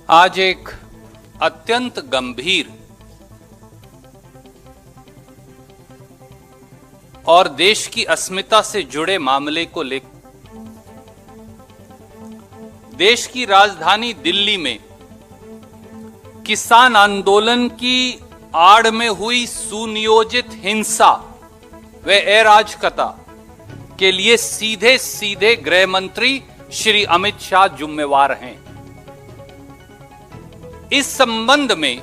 आज एक अत्यंत गंभीर और देश की अस्मिता से जुड़े मामले को लेकर देश की राजधानी दिल्ली में किसान आंदोलन की आड़ में हुई सुनियोजित हिंसा व अराजकता के लिए सीधे सीधे गृह मंत्री श्री अमित शाह जिम्मेवार हैं। इस संबंध में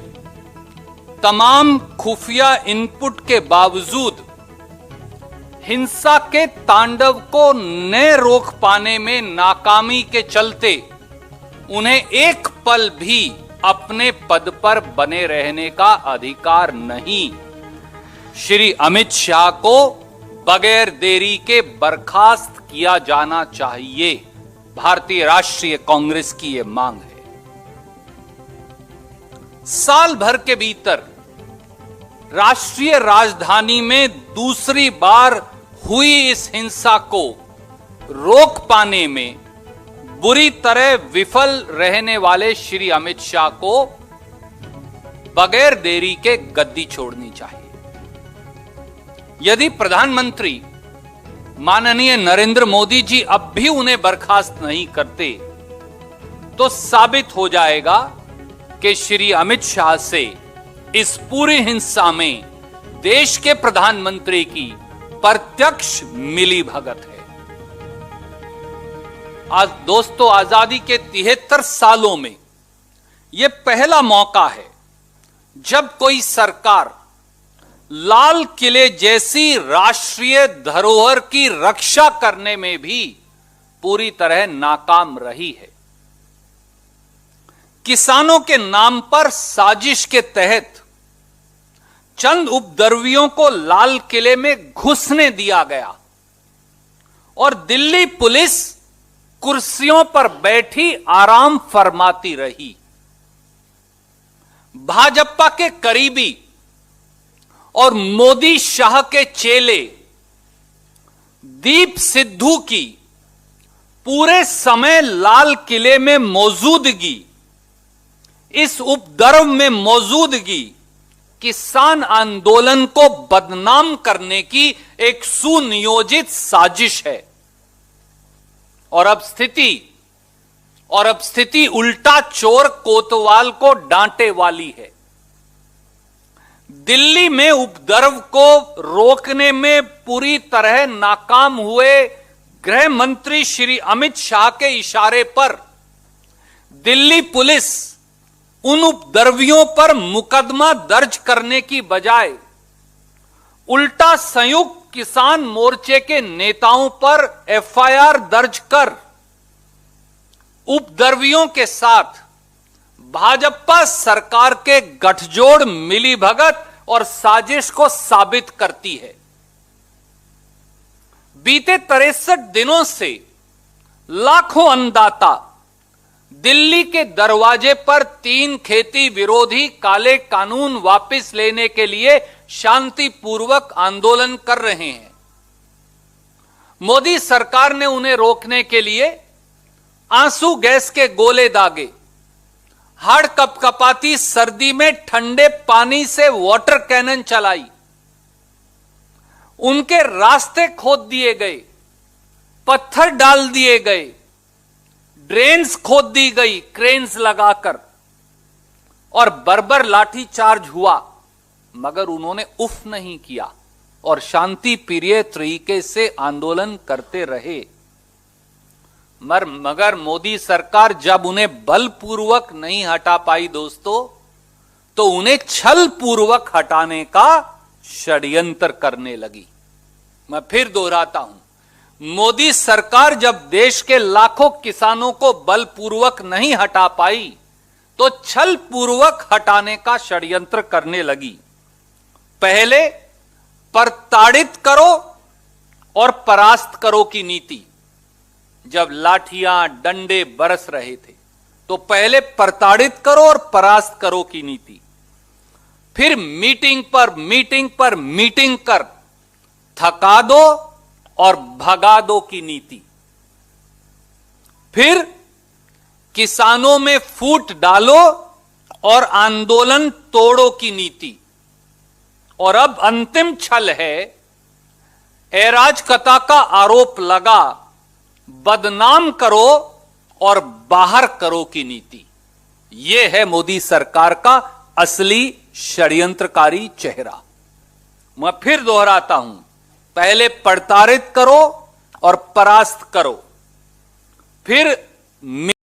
तमाम खुफिया इनपुट के बावजूद हिंसा के तांडव को न रोक पाने में नाकामी के चलते उन्हें एक पल भी अपने पद पर बने रहने का अधिकार नहीं। श्री अमित शाह को बगैर देरी के बर्खास्त किया जाना चाहिए। भारतीय राष्ट्रीय कांग्रेस की यह मांग है। साल भर के भीतर राष्ट्रीय राजधानी में दूसरी बार हुई इस हिंसा को रोक पाने में बुरी तरह विफल रहने वाले श्री अमित शाह को बगैर देरी के गद्दी छोड़नी चाहिए। यदि प्रधानमंत्री माननीय नरेंद्र मोदी जी अब भी उन्हें बर्खास्त नहीं करते तो साबित हो जाएगा कि श्री अमित शाह से इस पूरी हिंसा में देश के प्रधानमंत्री की प्रत्यक्ष मिलीभगत है। आज दोस्तों, आजादी के 73 सालों में यह पहला मौका है जब कोई सरकार लाल किले जैसी राष्ट्रीय धरोहर की रक्षा करने में भी पूरी तरह नाकाम रही है। किसानों के नाम पर साजिश के तहत चंद उपद्रवियों को लाल किले में घुसने दिया गया और दिल्ली पुलिस कुर्सियों पर बैठी आराम फरमाती रही। भाजपा के करीबी और मोदी शाह के चेले दीप सिद्धू की पूरे समय लाल किले में मौजूदगी, इस उपद्रव में मौजूदगी किसान आंदोलन को बदनाम करने की एक सुनियोजित साजिश है। और अब स्थिति उल्टा चोर कोतवाल को डांटे वाली है। दिल्ली में उपद्रव को रोकने में पूरी तरह नाकाम हुए गृह मंत्री श्री अमित शाह के इशारे पर दिल्ली पुलिस उन उपद्रवियों पर मुकदमा दर्ज करने की बजाय उल्टा संयुक्त किसान मोर्चे के नेताओं पर एफआईआर दर्ज कर उपद्रवियों के साथ भाजपा सरकार के गठजोड़ मिलीभगत और साजिश को साबित करती है। बीते 63 दिनों से लाखों अन्नदाता दिल्ली के दरवाजे पर 3 खेती विरोधी काले कानून वापस लेने के लिए शांतिपूर्वक आंदोलन कर रहे हैं। मोदी सरकार ने उन्हें रोकने के लिए आंसू गैस के गोले दागे, हाड़ कपकपाती सर्दी में ठंडे पानी से वाटर कैनन चलाई, उनके रास्ते खोद दिए गए, पत्थर डाल दिए गए, ड्रेन्स खोद दी गई क्रेन्स लगाकर और बर्बर लाठी चार्ज हुआ, मगर उन्होंने उफ नहीं किया और शांति प्रिय तरीके से आंदोलन करते रहे। मगर मोदी सरकार जब उन्हें बलपूर्वक नहीं हटा पाई दोस्तों, तो उन्हें छल पूर्वक हटाने का षड्यंत्र करने लगी। मैं फिर दोहराता हूं, मोदी सरकार जब देश के लाखों किसानों को बलपूर्वक नहीं हटा पाई तो छल पूर्वक हटाने का षड्यंत्र करने लगी। पहले प्रताड़ित करो और परास्त करो की नीति, जब लाठियां डंडे बरस रहे थे तो पहले प्रताड़ित करो और परास्त करो की नीति, फिर मीटिंग पर मीटिंग कर थका दो और भगा दो की नीति, फिर किसानों में फूट डालो और आंदोलन तोड़ो की नीति। और अब अंतिम छल है, अराजकता का आरोप लगा, बदनाम करो और बाहर करो की नीति। यह है मोदी सरकार का असली षड्यंत्रकारी चेहरा। मैं फिर दोहराता हूं, पहले प्रताड़ित करो और परास्त करो, फिर